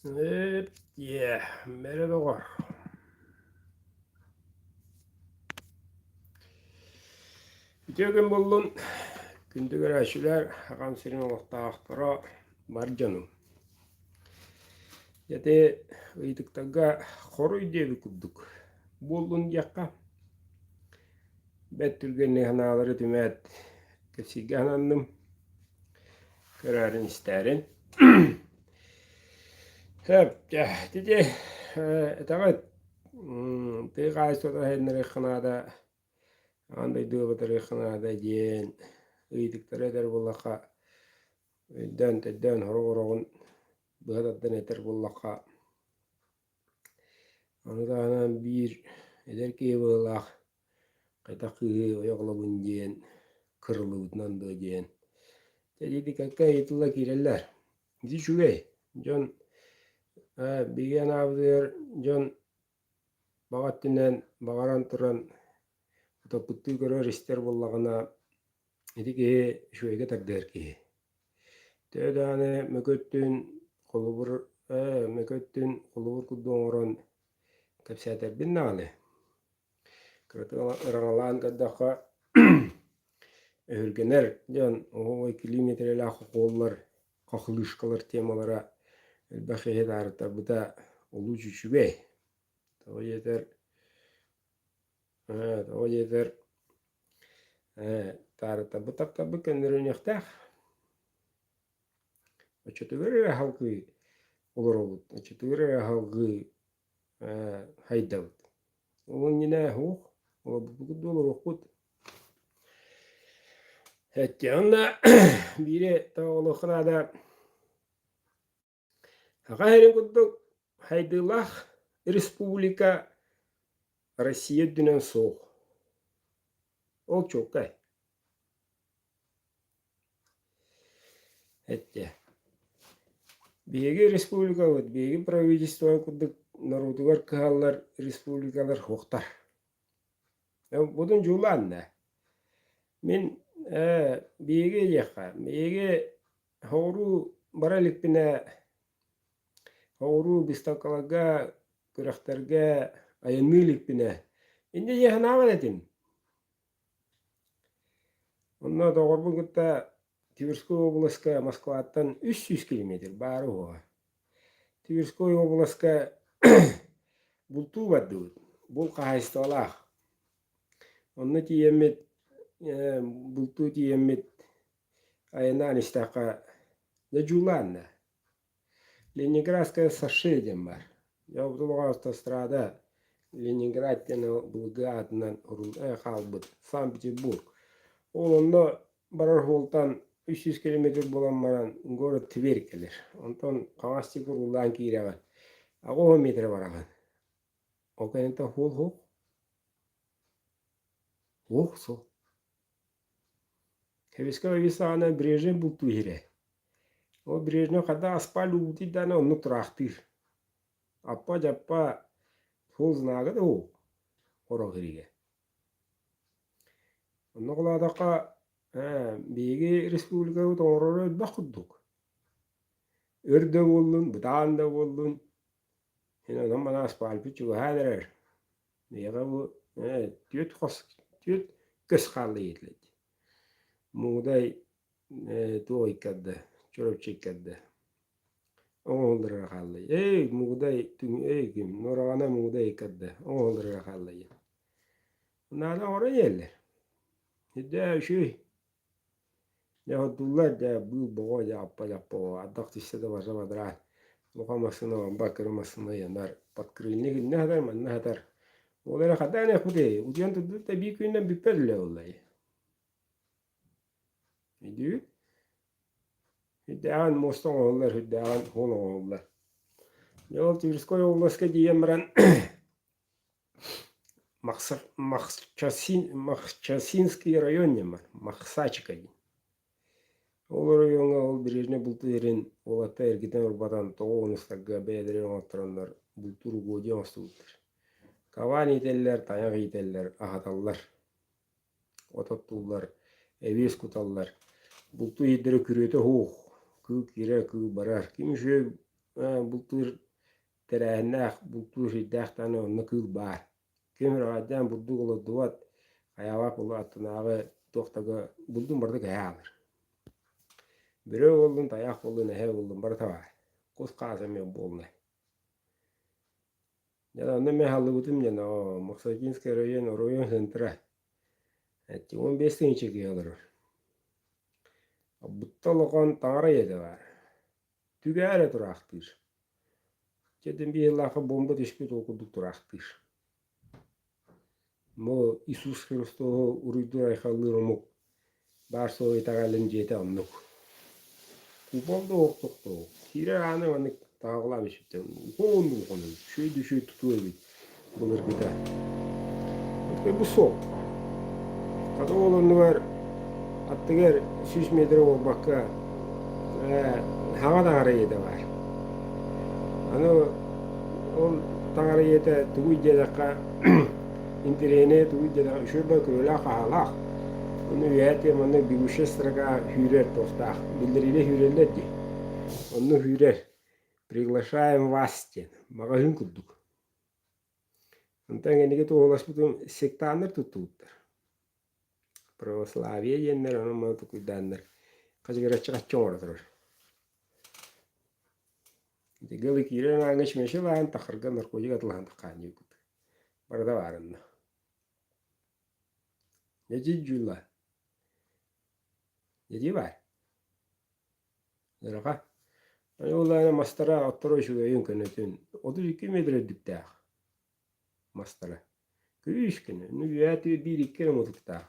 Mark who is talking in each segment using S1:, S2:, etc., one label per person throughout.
S1: Merhaba. Bütün buldun. Күндү көрәшүләр, һәм сирин вакыттагыра бар җаным. Яте ыйдыктага хорой дип күддүк. Булдун якка. Бәттүлгәнне ханалары түмәт. Кесиганным. Көрәрен истәрен. Хәп, диде, тагы тыгай сода хәннәре ханада андай дөвәтәре ханада ден ыйдыктары дәр буллака дан хорогорогон быгаддан этер буллака андан бир эдер кебылак кайтакы ояглабын ден кырылыбытнан да ден тедиди какая итула киреллер ди шугай жон биген абдыр жон багаттынан багаран туран топутты көрөр истер буллагына эдиге шуйга тагдыр ки төдәне мөкөттүн колубур кудоңорон кепсәтер бинналы кыртыгала ыралан гаддаха өргенер жан ой километрлер коллар кахылышкалар темалара бахедар бута улу жүчүбе тоетер тарта бутакта бекенернехтах очетүгөр халкы олоробут очетүгөр халкы хайдабыт ол не хух ол доллар Янна бире таолохнада хагайрын куддук хайдылах республика Россия дүнен соқ. Ол чоккай. Беги республика вот, беги правительство куддук народугар каллар республикалар хоқтар. Будун жуланна. Мен беги яха, беги хору бараликпина хору бистакалага кырахтарга аянмыликпина. Инде яханавадатин. Онна доғырбын күтті Тверской областка Москваттан 300 километр бары оға. Тверской областка бұлту бадды. Бұл қағайсты олақ. Онна тиемет, бұлту тиемет айынан істақа жуланна. Ленинградская сошеден бар. Жауптылыға автострада Ленинградтен бұлға атынан қалбыт. Санкт-Петербург. Онда барар холтан 300 километр болан маран город Тверь келер. Онтан қағастикер улан кейреген. Ағы 10 метр бараған. Окенета хол. Ох, сол. Хевескава висана брежен бұлту ере. О брежен қада аспал ұлты дана оны тұрақтыр. Апа-жаппа сол знағы да ол. Орақ ереге. Онна құладаққа беге республика тоңырары бақыддық. Өрді болдың, бұтан да болдың. Мен одан бана аспалпы чуға хәдірер. Неға бұл түйет көз қалды етіледі. Мұғдай туой кәдді, чөріп чеккәдді. Оңылдырға қалды. Мұғдай түң кім, норағана мұғдай кәдді. Оңылдырға қалды. Нада орын елдер. Hidde şey ya dullar da bu boğa ya appa adaktısı da var zamanlar lokamasına bakırmasına yanar patkırılını ne kadar onlara kadar ne kude udiyan tutu da bir günden bir perle olayı hidde an mostan onlar hidde an hon onlar ya Tverskoy Oblastka diyemren Махчасинский район Махсачка. Ол районга ол брежне булту ерен олата эргитен урбатан тоғыныстага бәдірен оттырандар бултуру годен остуыттыр. Каван ителлер, таяқ ителлер, ахаталлар, отаттулар, эвес куталлар. Булту едері күреті хоқ, кү кире, кү барар. Киміші bultur terehnek bultur hidahtan onu kıl bar. Kemir adan buldu ulu duvat ayawak ulu atnağı tohtaga buldum barda kayalır. Bire oldun tayak oldun he oldun barda var. Kos kasam bolna. Ya da me halı butum ya no Maksakinski rayon centra. Etti 15 inçe gelir. Buttalogan tangara yedi var. Tügere duraktır. Çetin bir yıllakı bomba düşküt okuduk duraktır. Mo Isus Hristo'u uruydur aykalır omuk. Barso itagalın jeti annuk. Kubolda oktuktu. Kire anı anık tağılamış bitten. Kondu konu. Şöyle tutuyor bit. Bulur gita. Bu sok. Kada olanı var. Attıgar 3 metre olmakka. Hava tangara yedi var. Ano ol tangara yedi tuğu jedaka interene tuğu jedaka şöyle köyle kahalak. Onu yeti manı bir uşe sıraga hürer toftaq. Bildiriyle hürerlerdi. Onu hürer. Приглашаем вас ден. Магазин курдук. Онтан энеге тоолас бутун сектандар туттууттар. Православие деннер оны маты куйданнар. Кажыгырачы каччоңор турар. Дегалы кирен аңыш мешелан тахырга наркотик атылган таккан юкут. Барда барынна. Неди жула. Неди бар. Дырака. Ayollarına mastara attırıyor şu yönkene tün. 32 metre dipte. Mastara. Köyüşkene. Nüviyatı bir iki kere mutukta.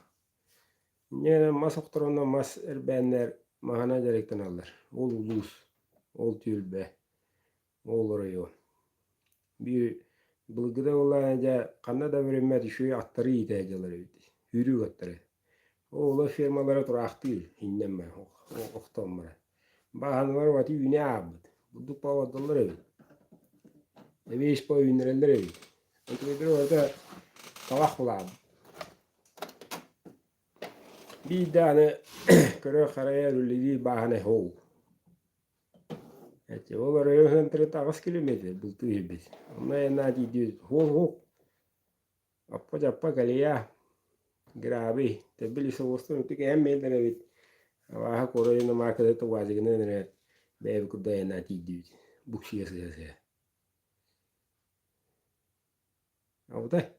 S1: Yani mas oktorunda mas erbenler mahana direkten alır. Ol ulus. Ol tülbe. Ol rayon. Bir bılgıda olayınca kanada verilmedi şu attarı iteceler evdi. Hürü attarı. Ola firmalara turaktı. Hinnen ben. Oktan bana. Bahanlar vati yüne abd. Buduk pavadalar evi. Evi iş pav yünlereller evi. Antredir orada tavak bulab. Bir tane kara karaya rülidi bahane hov. Eti olar evi antre tavas kilometre bultu ebis. Ona enadi diyor hov hov. Appa jappa kaliya. Grabe. Tebili soğustun tük emmeyden evi. Avaha korayın markada to vazigine ne bev kuda enadi diyor. Bukşiye sese. Avda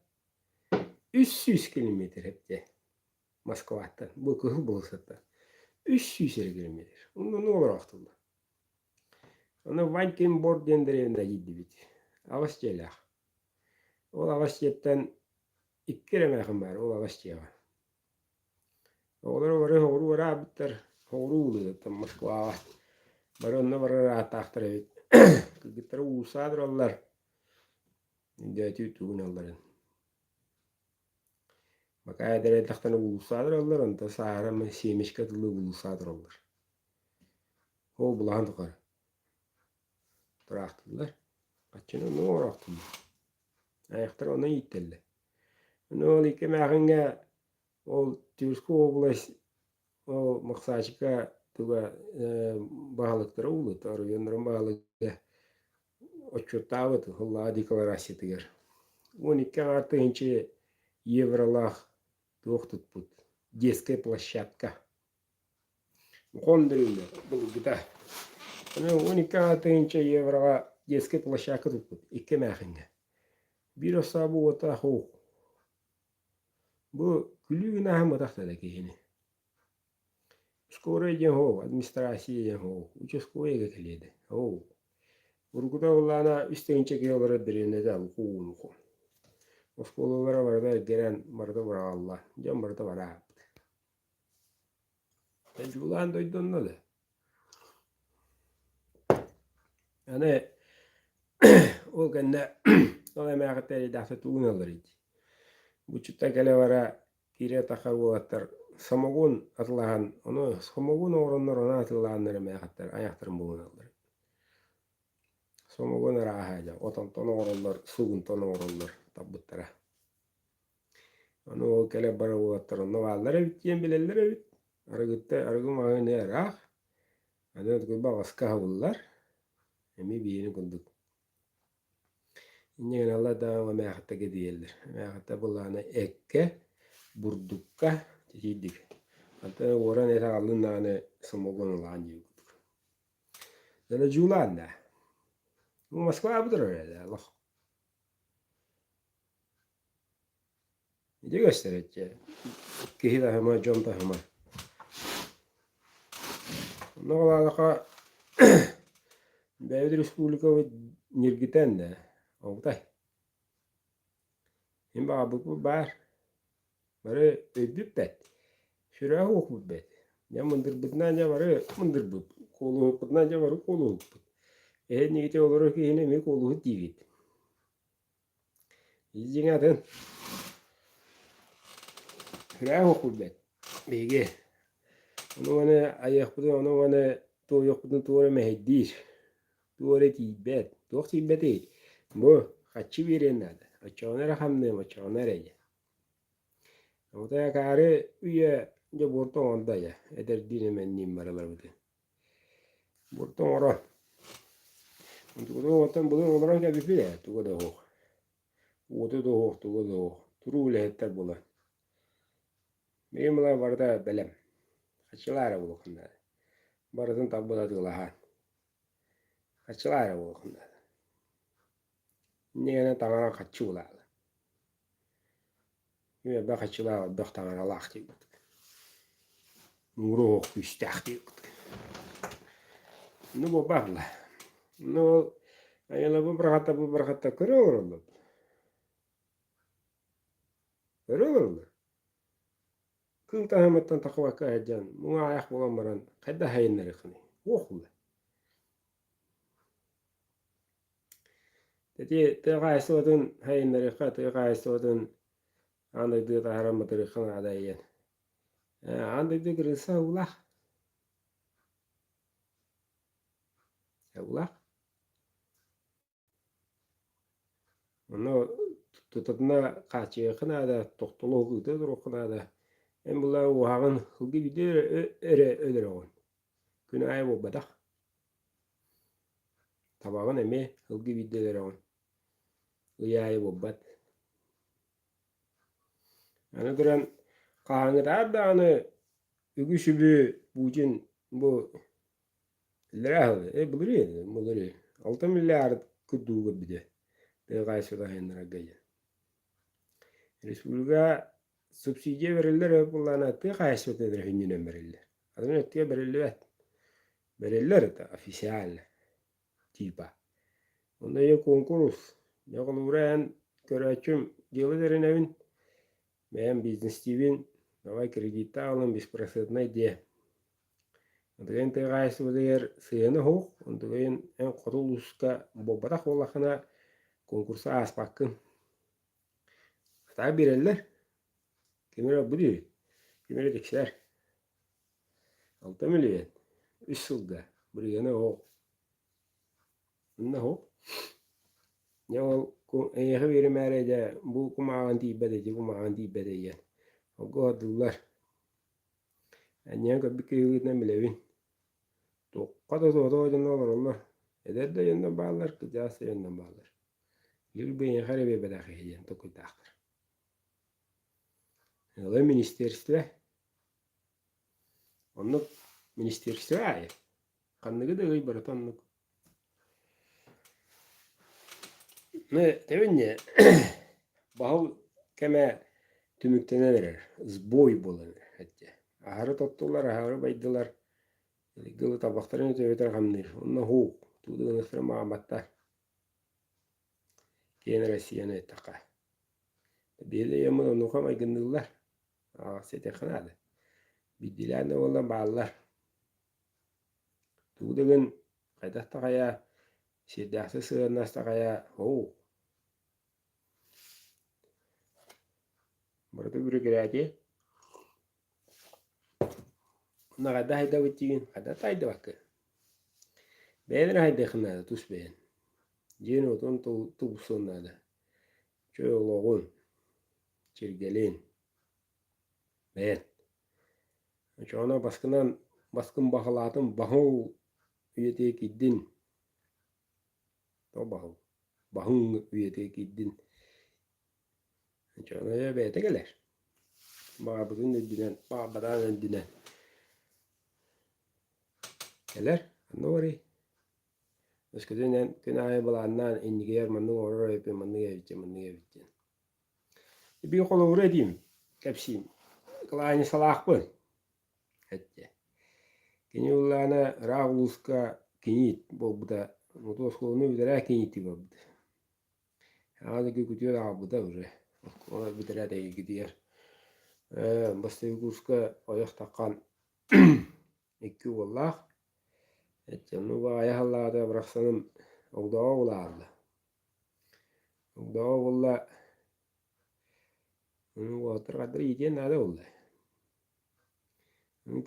S1: 300 kilometre hepte Moskova'dan bu kıhıl bulsata 300 kilometre onu ne olur aktıldı onu Vankin Bord dendirevine gitti bit Avasçıyla o Avasçıya'dan 2 kere mehim var o Avasçıy'a oğları var hoğru var abitler hoğru uluyor tam Moskova var onunla var rahat aktır bit kıgıtları usadır onlar Diyatü tuğun onların Makaya dere tahtana ulusadır onlar onda sahara mı semiş katılı ulusadır onlar. O bulağın tıkar. Duraktılar. Kaçını ne uğraktım. Ayaklar ona yittiler. Ne oldu ki mağınga o Türkçe oblast o Maksaçka tuga bağlıkları ulu. Tarı yönlerin bağlıkları oçurtağı tı. Allah deklarasya tıgar. 12 artı inçe евролах доктут пут. Детская площадка. Кондырылды бұл гыта. 12 тыынча евроға детская площадка тут пут. 2 мәхінге. Bir asabı oта хоқ. Bu külüğün ahımı taxtada kehini. Skora eden хоқ, administrasiya eden хоқ. Участковыйға келеді. Хоқ. Urguda olana üsteyince geolara birine de alıkuğunu koğun. Oskolalara var da gelen barda var Allah. Can barda var abi. Tecrüben doydun da. Yani o günde o emeğatları da tuğun alırdı. Bu çıta gele vara kire takavvatlar samogun atılan onu samogun oranlar ona atılanlar emeğatlar ayaklarım bulun alır. Samogun rahaca otan ton oranlar sugun ton oranlar tabbıtlara. Onu kele baravvatlar onu vallara bittiyen bileller bit. Aragıtta aragım ağın erak. Adet gibi baskı havullar. Emi birini kunduk. İnegen Allah da mehatta gediyeller. Mehatta bulana ekke burdukka tidik. Hatta oran eta alın nane smogon lan yok. Dana julan da. Bu Moskva abudur öyle Allah. Ne gösterecek? Kihida hema jonta hema. Ne olaka Beydir Respublika ve nirgiten de. Oktay. Hem bu bar. Bare ödüp bet. Şuraya okup bet. Ya mındır bıtnanca var mındır bıt. Kolu bıtnanca var kolu bıt. Niyete olarak yine mi kolu divit. İzin şuraya okup bet. Bege. Onu bana ayak budu onu bana to yok budu to mehdir. To tibet. To tibet. Bu kaçı verenler. Açanlara hamle açanlara ya. Ama kare üye de borto onda ya. Eder dinemen nimaralar budu. Borto oran. Tudo otan budu olarak ya bipile. Tudo da ho. Otu da ho. Tudo da ho. Turu lehetter bula. Benimle varda belem. Kaçılara bulukunda. Baratın tabula diyorlar. Kaçılara bulukunda. Niyene tangana kaçılar. Yine ben kaçılar bak tangana lak diyor. Muru ok üstak diyor. Nu bu bakla. Nu ayala bu berkata kırıyor oldu. Kırıyor oldu. Kıl tahametten takva kayacan. Mu ayak bulamaran. Kadda hayınları kını. Okula. Dedi tığaysı odun hayınları ka tığaysı odun andığı da haramatları kını adayın. Andığı kırılsa ulah. Ulah. Onu tutadına kaçıya kına da toktulu hukukta durukuna da. En bunlar uağın hılgı bir de ödür oğun. Günü ayı bu badak. Tabağın eme hılgı bir de ödür oğun. Uyı ayı bu bat. Anı duran kağını da anı ügü şübü bucun bu lira hılı. Bulur ya. Bulur ya. 6 milyar kuduğu bir de. De gaysı da hendira gayı. Respublika subsidiye verirler. Bunlarına tı gaysı ötedir hünnünen verirler. Adını ötüye verirler. Verirler de ofisyal tipa. Onda ya konkurs. Ya kuluren körəçüm gelilerin evin. Ben biznes divin. Давай кредитта алın biz процентный de. Ondan tığaysı bu der sığını hoq. Ondan en qotuluska bobadak olaqına konkursa aspakkın. Hata birerler. Kimere bu değil. Kimere dikser. 6 milyon. 3 yılda. Bir yana hoq. Ne hoq? Ya eğer verim erede bu kumağın dibede, kumağın dibede ya. O godullar. Anyan bir kıyıdan bilevin. Tokkada da ne olur onlar. Eder de yandan bağlar, kıcası yandan bağlar. Bir beyin harabe bedakı hediyen toku takır. Öyle ministerstvo. Onluk ministerstvo ayı. Kanlıgı da gıybarıt onluk. Ne tevinne bahul keme tümüktene verir. Zboy bulunur hatta. Ahırı tuttular, ahırı baydılar. Gılı tabaklarını tövbeter hamdir. Onunla hoğuk. Tuğduğun ısırı mağabattar. Kene Rossiya'nı etaka. Bir de yamın onu kamay gındırlar. Sete kınadı. Bildiler ne olan bağlılar. Tuğduğun kaydakta kaya Şiddahsı sığırnasta kaya hoğuk. Burada bir giradi. Ona kadar hayda bittiğin. Kadar hayda bakı. Beğenir hayda kınadı. Tus beğen. Yeni otun tuğsunladı. Çoğuluğun. Çirgelin. Beğen. Çoğuna baskın bahalatın bahul üyeteye giddin. to bahın üyete giddin. Çana ya bete gelir. Babadın ödünen, babadan ödünen. Gelir. Anori. Eskiden kınaya bulandan indiger manın oraya yapıyor, manın evitçe. Bir kolu uğradım. Kapsiyim. Kılayını salak bu. Hette. Kini ullana Ravluska kinit bu da. Motoskonu bidere kiniti bu. Hadi gidiyor abi da öyle. Ona bidere de gidiyor. Bastı kuska ayak takan iki wallah. Etçenu va ayahlarda bıraksanım ogdağa olardı. Ogdağa ola onu otur kadar yiyeceğin nada oldu.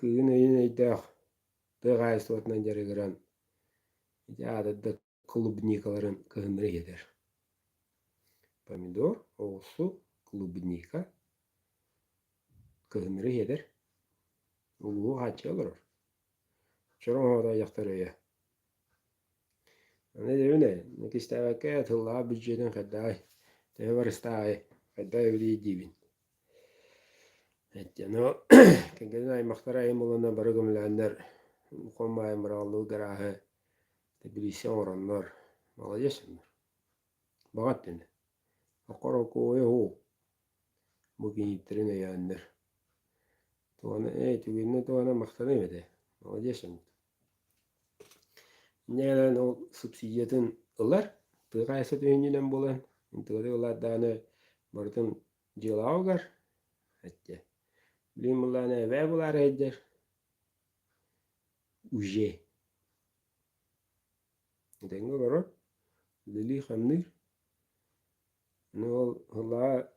S1: Kıyın ayın ayda dığa istotnan jarıgıran ya da klubnikaların kıyınları eder. Pomidor, oğusu, klubnika kıyınları eder. Ulu haçı olur. Çorum oda yaktarıyor. Ne diyor ne? Ne kistava kaya tılla bütçeden kadar. Tevar istay. Kadar öyle dibin. No, kengena ay mahtara ay mulana baragam lanlar. Koma ay maralu garahe. Tbilisi oranlar. Malayasanlar. Bagattin. Akoro ko ho. Bugün yittirine yanlar. Tuana tügünne tuana mahtara mede. Malayasanlar. Neler o subsidiyatın ılar. Tıgaysa tüyünden bulan. Tıgaysa ılar dağını barıtın jılaugar. Hatta. Bilim bulanı ve bular eder. Uje. Dengo garo. Lili khamnir. No hala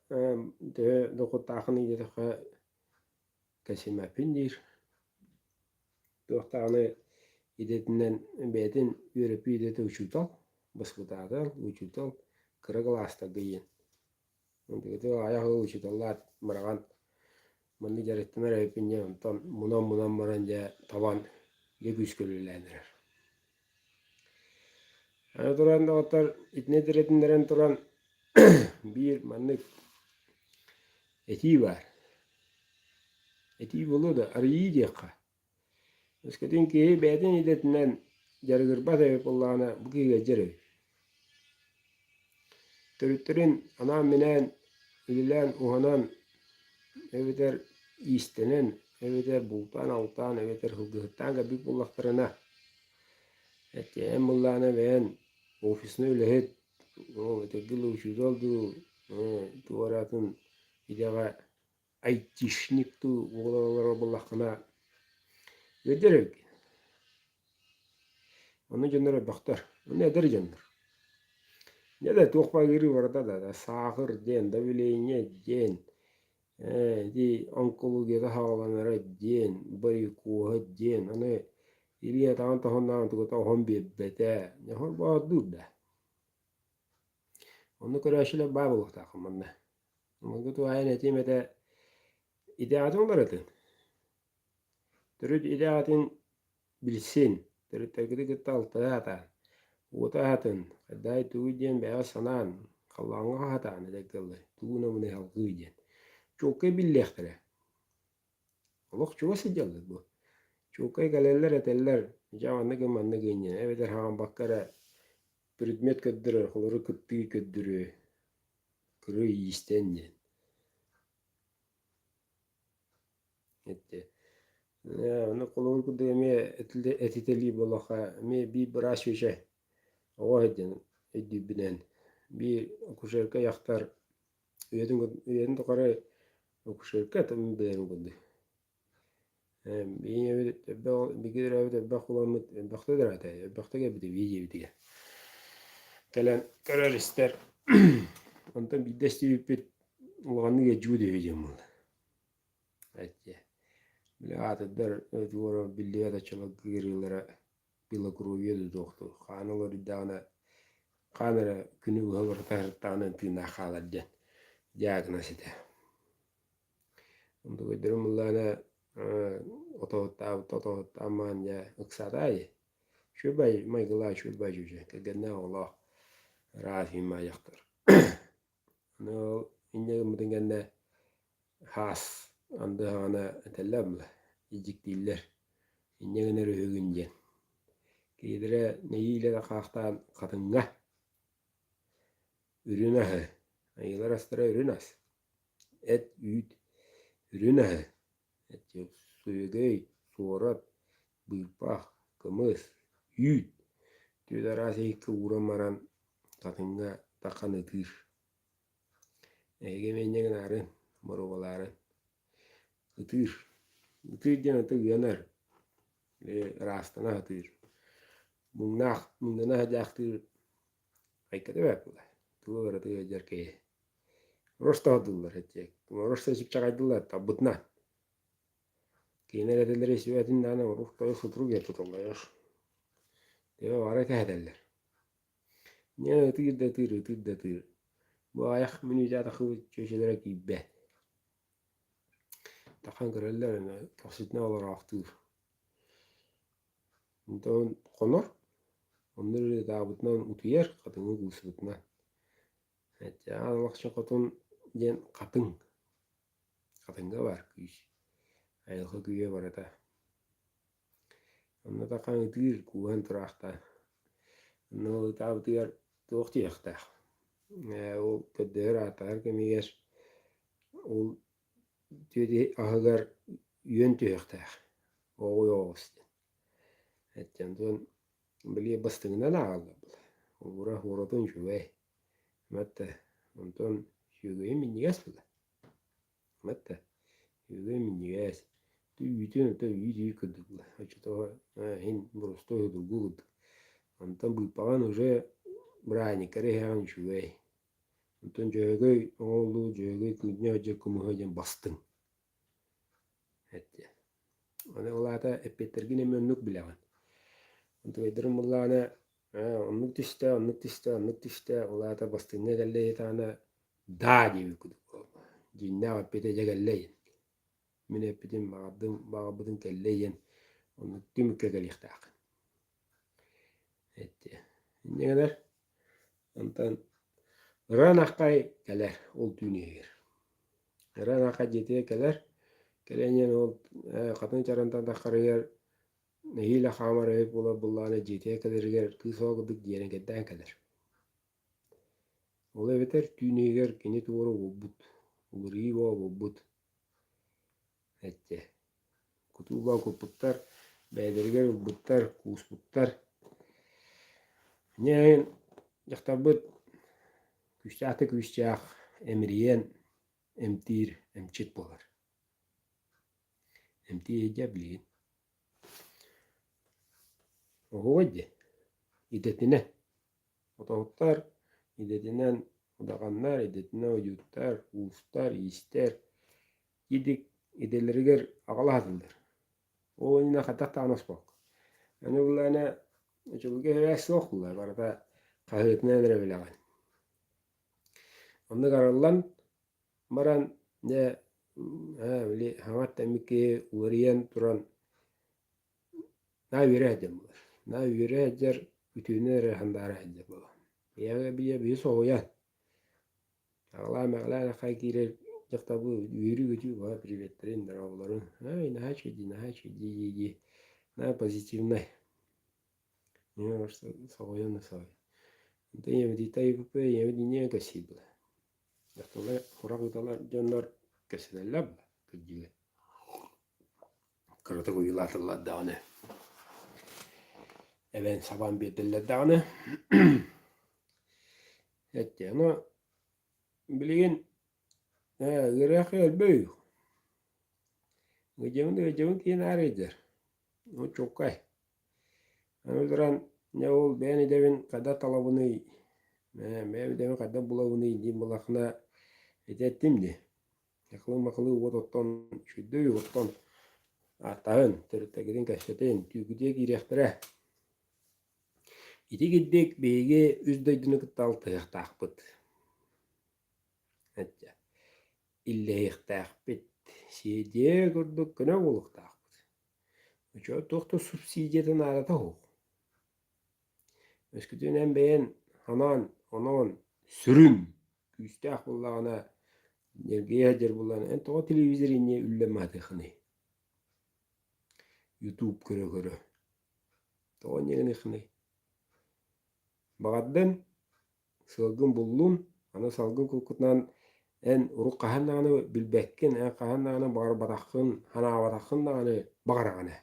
S1: de dokotahni yedha kasima pindir. Doktahni idetinden beden ürepi ideti uçutal. Baskıtada uçutal. Kırıglasta giyin. Ondan ayağı uçutallar maragan. Mani jarettimer epince ondan munam maranca taban yegüş kölülendirir. Ana turan da otar itne diretinleren turan bir manlık eti var. Eti bulu da arıyı diyeka. Eskiden ki beden idetinden jarıgır batayıp Allah'ına bu ki geçeri. Törüttürün anam minen ililen uhanan eviter istenen eviter bultan altan eviter hılgıhtan gibi bullaklarına. Eti hem Allah'ına beğen ofisine öyle o tegil uçuz oldu. Tuvaratın idaga айтишник ту огололор буллахына өдөрөк. Onu jönlöre baktar. Onu eder jönlör. Ne de toqpa giri varda da sağır den, da bileyne den. Di onkologiya havalanara den, bari kuha den. Onu iliye tahan tahondan tuku tahon bebete. Ne hor ba durda. Onu körəşilə babılıq takımında. Onu kutu ayın etimete ideatın var edin. Türüt ideatın bilsin. Türüt terkidi gitti altı hatan. Uta hatan. Kadday tuğujen beya sanan. Kallanga hatan edekildi. Tuğuna mune halkıjen. Çokke billektere. Oluk çoğu sıcalı bu. Çokke galeller eteller. Javanlı kımanlı gönyen. Evet erhan bakkara предмет köddürür. Kuluru kıttığı köddürür. Kırı istenyen. Etti. Onu kulur kudu me etiteli bolaha me bir braş köşe o hedin edibinen bir kuşerke yaktar üyedin tokara kuşerke tam bilen kudu bir evi bir gider evi bakılamıt baktadır ata bakta gibi de video gelen karar ister ondan bir desteği bir olanı geçiyor diyeceğim bunu. Evet. Bilata der ödüvara bildiğe de çalak girilere bila kuruyedu doktu. Kanaları dana kanara günü uhalar tahırtağının tığına xaladden. Jak nasite. Untuk ödürüm ullana otohut aman ya ıksatayı. Şubay maygıla şubay jüce. Kegenne Allah. Rafi mayaktır. No inne mudun genne has andı hana tellem icik diller. İnne gene röhügünce. Kedire neyiyle de kalktan katınga ürünahı. Ayılar astıra ürünas. Et üyüt ürünahı. Et yok suyugay, suorat, bıypah, kımız, üyüt. Tüyde rası hikki uğramaran katınga takan ıtır. Ege menyen arın, morobaların. Itır. Itır diyen ıtır yanar. Rastana ıtır. Mundana hacaktır. Aykada bakılar. Tuğla gara tuğla jarkeye. Rosta hadıllar etcek. Rosta çıkacakaydılar tabutna. Kine edeleri süvetin dana ruhta yok tuturu getirdiler. Deva var ki ederler. Ne ıtır da tır, ıtır da tır. Bu ayak minüce takı köşelere kibbe. Takan kırarlar. Kasıtına olur aktır. Ondan konur. Onları tabutdan utuyar. Kadını gusubutna. Ya almakçı katın gen katın. Katınga var kıyış. Ayılgı güye var da. Onda da kan ıtır kuhan turakta. No tabutiyar tuğti yakta. O ködder atar kemiger. O tüydi ahıgar yön tüyakta. O yoğustu. Etken biliye bastığına da aldı. Ura horatın şüvey. Matta. Ondan şüveyi minnigas bula. Matta. Şüveyi minnigas. Tüyütün öte yüzüyü kırdıkla. Açıta hin burası hıdırguldu. Ondan bıypağın уже брани карехан şüvey. Ondan jögöy oğlu jögöy kıdnya hoca kumuhacan bastın. Etti. Ona olata epettergin emönlük bileğen. Ondan edirim bullana onluk tiste olata bastığına gelle tana da diye kuduk. Cinna epete jagalle. Min epetin bağabıdın kelleyen. Onluk tümükke gelihtak. Etti. Ne kadar? Ondan ranakay keler ol tüneger. Ranakay jetiye keler. Kelenyen ol katın çarantan takarıger. Nehiyle hamar hep ola bullana jetiye kelerger. Kısoğuduk diyene gedden keler. Ola beter tüneger kini tuğru obut. Uri bo obut. Ette. Kutuba kuputtar. Beyderger obuttar. Kusputtar. Nyen yaktabıt. Küçükte küçük emriyen emtir emçit bolar. Emtir ecebliğin. O vade. İdetine. Otağıtlar. İdetinden odağanlar. İdetine oyutlar. Uçlar. İster. Gidik. İdeleriger ağla atıldır. O yine katak tanış bak. Yani bunlarına çılgı hevesi okular. Barada kahvetine edere bileğen. Onda kararlan maran ne öyle hamat temiki uğrayan turan na yürü edem var. Na yürü eder bütünü rehandara eder bu. Ya bir soğuyan. Allah mağla hakire yakta bu yürü gücü var privetlerin dravların. Na çedi na pozitifne. Ne varsa soğuyan da soğuyan. Diyem di tayıp pe yem di niye kasibla. Yaktalar horaktalar canlar kesilerler mi? Kıcılı. Kırıta kuyulatırlar dağını. Even saban bedirler dağını. Etti ama bilgin gırık el büyük. Gıcımın kiyen araydır. O çok kay. Anıdıran ne ol beni devin kada talabını beni devin kada bulavını diyeyim bulakına ettim de. Yakılı makılı otottan şüddü otottan atağın tırtıgidin kaşetin tügüdek irektere. İti giddik beyge üzdöydünü kıttal tığıqtaqpıt. Etce. İlleyiqtaqpıt. Seydiye gördük güne oluqtaqpıt. Uço toqta subsidiyadan arata hoq. Öskütünen beyen hanan Onun sürün. Küstah bullağına nergeye eder bullağına. En toğa televizor inye üllemedi hını. YouTube göre. Toğa negini hını. Bağaddan salgın bullun. Ana salgın kulkutnan en uruk kahannağını bilbekken, en kahannağını bağır badakın, hana badakın dağını bağırağını.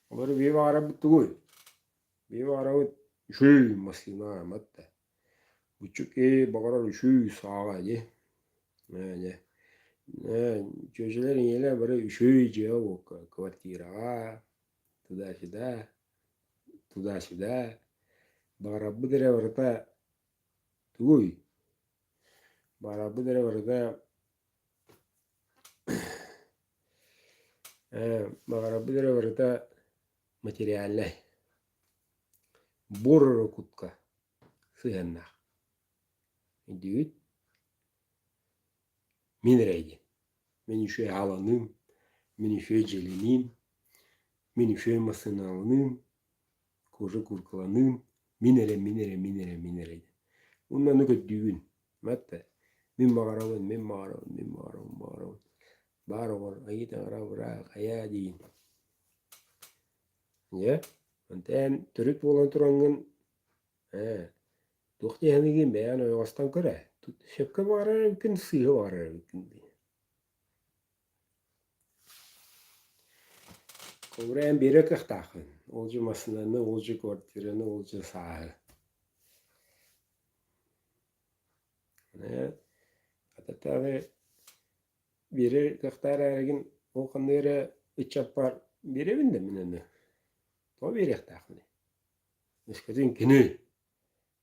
S1: Onları bir bağıra bütüğü. Bir bağıra bütüğü. Şuy masina matta. Buçuk bağıra şuy sağa ye. Yani. Çocukların yine böyle şuy diyor o kvartira. Tuda şida. Bağıra bu dere varata. Tuğuy. Bağıra bu dere varata. Bağıra bu dere varata. Materyalle. Borro kutka. Sığınna. Düğüt. Minreydi. Meni şöyle alanım. Meni şöyle celinim. Meni şöyle masını alanım. Koca kurkalanım. Minere. Ondan da düğün. Matta. Min bağıravun. Bağıravun. Ayıt ağıravura. Kaya deyin. Ya. Anten Türk olan turangın. Dokti hanigin beyan oyastan köre. Şepke bağırar mümkün. Sıhı bağırar mümkün. Kovrayan biri kıhtakın. Olcu masınanı, olcu kvartiranı, olcu sahı. Hatta biri kıhtar ergin o kandıra içapar biri binde minanı. O biri kıhtakın. Eskiden kini.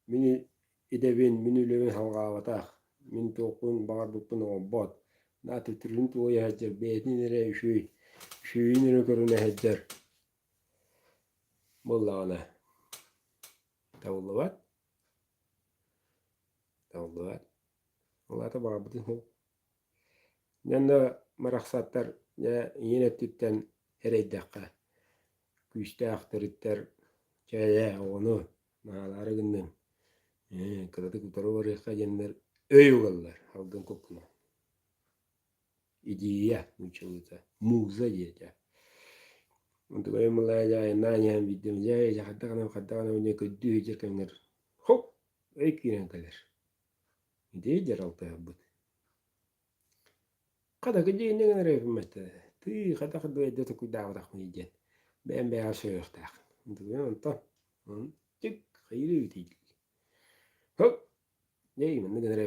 S1: Mini idevin, mini levin halgavatak. Min tokun bağır dukun obat. Natı türün tuğaya haccar. Beytin nere üşüy. Üşüyün nere körüne haccar. Bollağına. Tavullu var. Allah'a bağır budun. Yanda maraksatlar ya yine tütten ereydakka. Güçte aktarıtlar. Çaya onu. Nağaları günden. Kıdadı kutarı var yaka jenler. Öy oğallar. Halgın kokunu. İdiye. Müçalıta. Muğza diyece. Untuk ayı mulaya jaya nanyan videom jaya. Hatta önce köddü hecirkenler. Hop. Öy kiren kalır. İdiye jaralta yapıt. Kada gece ne kadar yapmadı. Tüy kada kada edde toku dağıdak mı yiyecek. Ben beyaz soyuktak. Ondan çık hayırı değil. Hop. Neyim ne kadar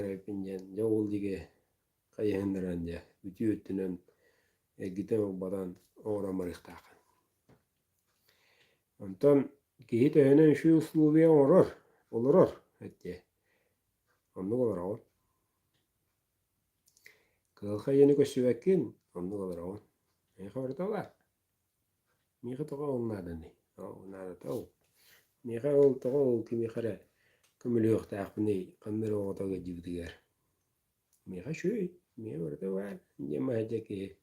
S1: yapınca yol dige kayhandıranca bütün ötünen giden badan uğramarıktak. Ondan ki hemen şu uslubiye olur. Hatta. Onu olur. Kılka yeni köşevekin onu olur. Ne kadar var. Miha toka onlardan ne? Onlardan tao. Miha ol toka ol ki miha kımılıyor takpini kandır o toka jibdiger. Miha şuy. Miha orada var. Yema hacak ki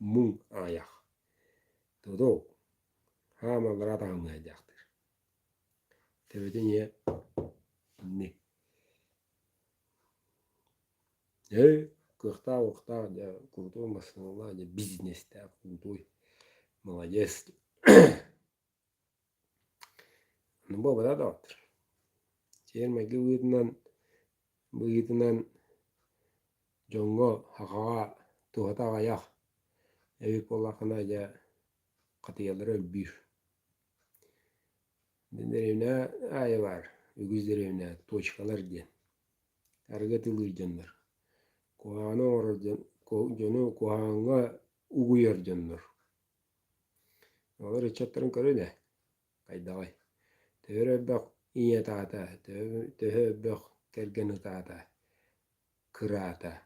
S1: mung ayak. Todo. Hama berata hama hajaktır. Tebeden ya ne? Kıhta ya kurdu masallah ya bizneste kurdu. Молодец. Ну, баба да доктор. Çeğirme ki bıyığından jongo hakağa tuhata ayak. Evi polakına ya katıyaları ölbür. Dender evine ayı var. Ögüzler evine toçkalar diyen. Karga tılır canlar. Kohağına orar jonu kohağına uyar canlar. Olar içatların karı da. Kaydağay. Töre bak iye tata. Töre bak kergeni tata. Kırata.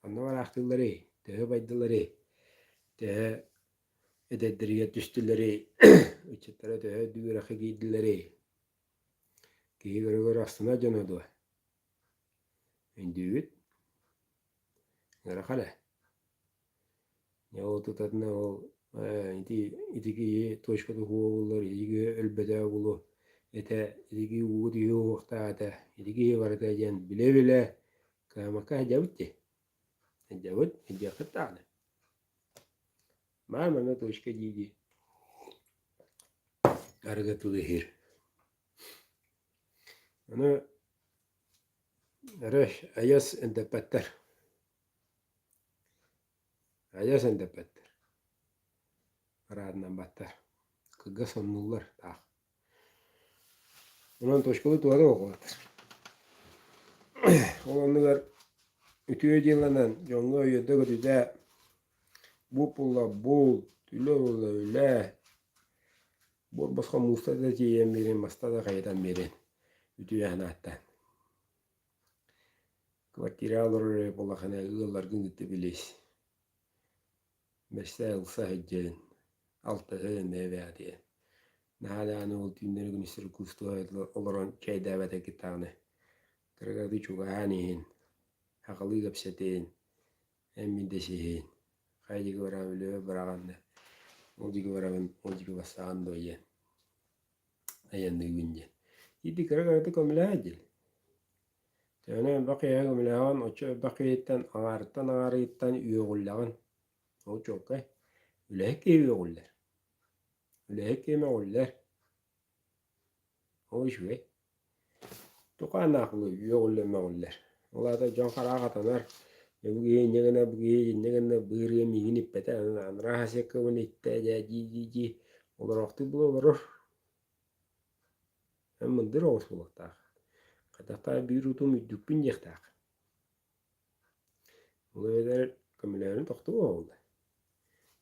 S1: Anna var akılları. Töre baydıları. Töre edediriye düştüleri. İçatlara töre düğürakı giydileri. Giyi göre aslına canadı. Endüğüt. Gara kala. Ya o tutatına o Itigi toşkada huoğullar, itigi ölbede bulu, ete itigi uğudi huoğtaata, itigi varata jen bile bile kamaka jabutti. Jabut, jakıttalı. Mana toşka jiji. Argatulı hir. Ana araş ayas ente pattar. Ayas ente pattar. Aradından battar. Kıgga sonnullar tağ. Ulan toşkalı tuğada okulatır. Olanlar ütüye yıllanan jonga yöde götüde bu pulla bul, tüle ola öyle. Bu başka musta da ciyen birin, basta da kaydan birin. Ütüye hanattan. Kvartira alır polakana ığıllar güngütte bilis. Beşte ılsa heccerin. Altta hön meyve diye. Nahalani ol tüynleri günüstürü kustu olaran çay davete kitağını. Kırgadı çuğanihin. Hakalı gapsetin. Emmin desihin. Kaycık varan ölüye bırakanda. Olcık varan olcık basağın doyen. Ayandı günce. Yedi kırgadı komile hacil. Tene bakiye komilehan oço bakiyetten ağarıttan üyegullağın. O çok kay. Ülehek üyeguller. Ülehek üyeguller. O iş ve. Tukan akıllı üyeguller. Ola da can kara katanar. Bugiye nyegana bıgırıya migin ipete. Anra hasekka bunu itte ji. Olar oktu bulu varır. Hem mındır oğuz bulakta. Katakta bir utum üddükpün jektak. Ola eder komilehanın toktu oldu.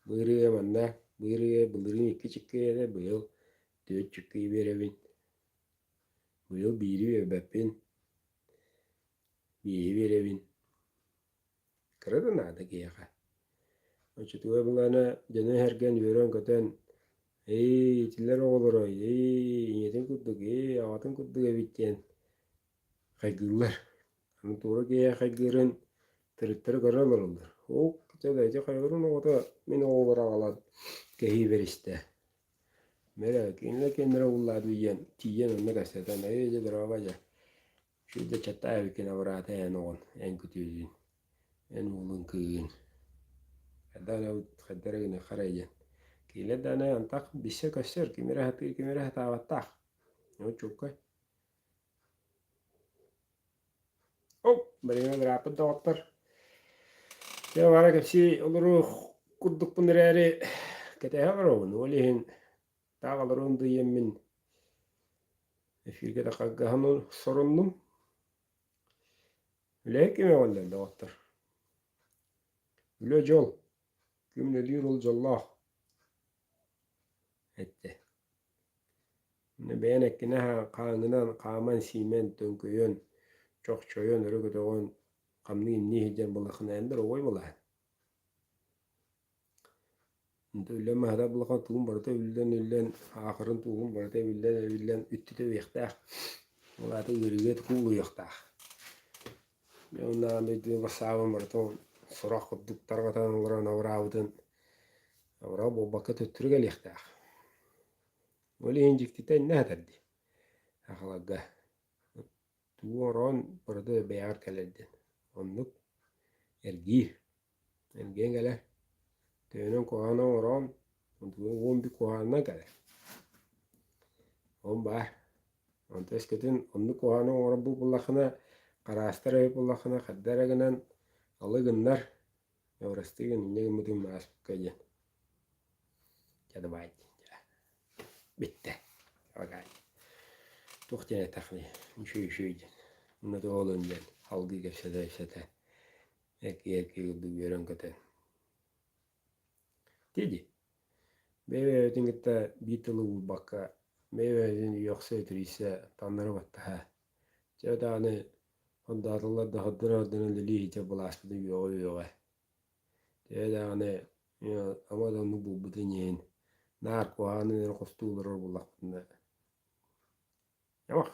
S1: Bıgırıya manna. Bıgırıya iki çıkkıya da bu yıl 4 çıkkıyı verevin. Bu yıl biri öbepin. Biri verevin. Kırada nada giyaka. Açıtuğa bulana canı hergen yören köten. Tiller oğulur oy. İnyetin kudduk. Ağatın kudduk evitten. Kaygırlar. Anı doğru giya kaygırın. Tırıttırı kırılır olur. O kitadayca kaygırın oğuda min oğulur ağalan. Kehi veriste. Merak kendine oğullar diyen. Tiyen önüne gazetten. Ayıca dıravaca. Şurada çatta evikin avrata en oğun. En kötüydün. En oğlun kıyın. Kadana kadara gine kharajan. Kile dana antak bisa kasar kimera hata watak. No cukai. Oh, beri berapa dokter? Ya wara kapsi uluru kurduk punderari kata haro nulihin taqalurun du yemin. Firgada qaggahanun sorunnum. Lekin wala dokter. Lo jol. Kim ne diyor ol jallah. Ette. Ne beyanek kinaha qanginan qaman simen tönköyön. Çok çoyun örgü doğun kamni inni hicen bulakın ender oy bulah. Öyle mahda bulakın tuğum barda üllen ahırın tuğum barda üllen üttüte vekta. Olada yürüget kulu yakta. Yonda medde basavım barda sorak kudduk targatan oran avravdın. Avrav bobaka töttürgel yakta. Öyle hinciktiten ne hatardi. Akılagga. Tuğum oran barda beyar kaleddin. Onluk ergi. Ergen gele. Tenen kohana oran, untuk wombi kohana kare. Omba, antes ketin onu kohana oran bu bullakana, karastara bullakana, kaddara ganan, alıgınlar, yavrastigin ne mutum mas kajen. Jadi baik, bitti. Agak. Tuhçene takni, şu. Bunu da olunca, halgı geçsede. Eki yıldı gören kate. Dedi. Meyve ötüngütte bitilu bakka meyve yoksa ötürüyse tanrı batta. Çevdağını ondatıllar da haddına lili hiçe bulaştı yoğu. Çevdağını ama da onu bu budinyen. Nar kohanı kostuğuları bulakında. Yamak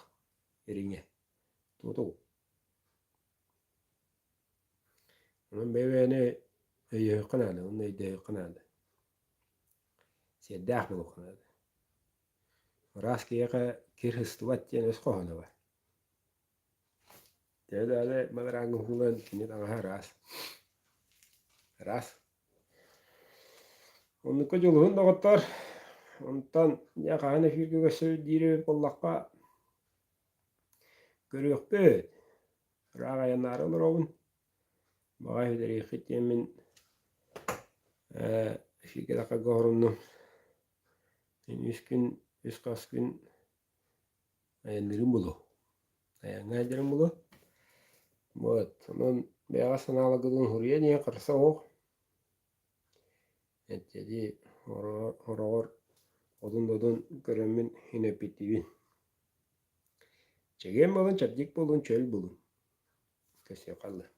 S1: eringe. Tutu. Onun meyveni yakınadı. Onun eyde yakınadı. Siyeddäh bulukuna. Ras kiyaka kir hıstuvat diyen öz kohana var. Tevdade madarangı hulan kini tanga ras. Ras. Onnuka joluhun dağıttar. Ondan ya kahane firge gösü diri bollakka görüyor be. Raga yanar olur oğun. Baga hüderi xityemin firge daka gohrunnu. Üç gün, üç kas gün ayanırım bulu. Ayanırım bulu. Evet, onun beyaz sanalı gıdın huriye niye kırsa o. Jadi horor odun göremin hine bitiyin. Çegen bolun, çapcık bolun, çöl bolun. Köse kallı.